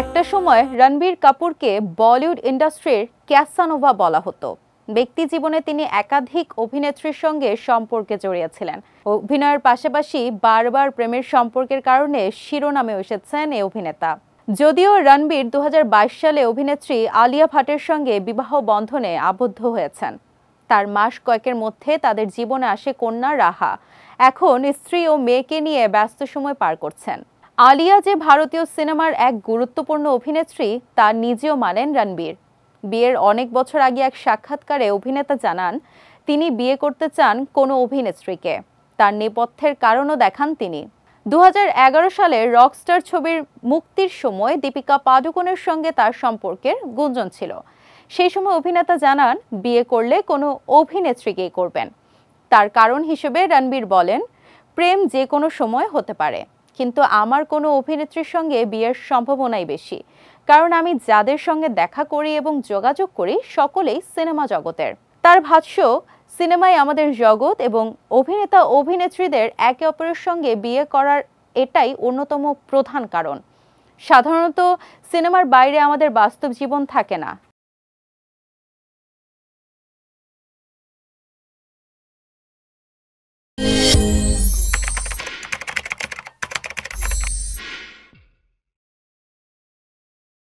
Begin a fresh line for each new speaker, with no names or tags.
একটা সময় রণবীর কাপুরকে বলিউড ইন্ডাস্ট্রির ক্যাসানোভা বলা হতো। ব্যক্তি জীবনে তিনি একাধিক অভিনেত্রীর সঙ্গে সম্পর্কে জড়িয়েছিলেন। অভিনয়ের পাশাপাশি বারবার প্রেমের সম্পর্কের কারণে শিরোনামে এসেছেন এই অভিনেতা। যদিও রণবীর 2022 সালে অভিনেত্রী আলিয়া ভাটের সঙ্গে বিবাহ বন্ধনে আবদ্ধ হয়েছেন, তার মাস কয়েকের মধ্যে তাদের জীবনে আসে কন্যা রাহা। এখন স্ত্রী ও মেয়েকে নিয়ে ব্যস্ত সময় পার করছেন। আলিয়া যে ভারতীয় সিনেমার এক গুরুত্বপূর্ণ অভিনেত্রী তা নিজেও মানেন রণবীর। বিয়ের অনেক বছর আগে এক সাক্ষাৎকারে অভিনেতা জানান তিনি বিয়ে করতে চান কোনো অভিনেত্রীকে। তার নেপথ্যের কারণও দেখান তিনি। 2011 সালে রকস্টার ছবির মুক্তির সময় দীপিকা পাডুকোনের সঙ্গে তার সম্পর্কের গুঞ্জন ছিল। সেই সময় অভিনেতা জানান বিয়ে করলে কোনো অভিনেত্রীকেই করবেন। তার কারণ হিসেবে রণবীর বলেন, প্রেম যে কোনো সময় হতে পারে, কিন্তু আমার কোনো অভিনেত্রীর সঙ্গে বিয়ের সম্ভাবনাই বেশি, কারণ আমি যাদের সঙ্গে দেখা করি এবং যোগাযোগ করি সকলেই সিনেমা জগতের। তার ভাষ্য, সিনেমাই আমাদের জগৎ এবং অভিনেতা অভিনেত্রীদের একে অপরের সঙ্গে বিয়ে করার এটাই অন্যতম প্রধান কারণ। সাধারণত সিনেমার বাইরে আমাদের বাস্তব জীবন থাকে না।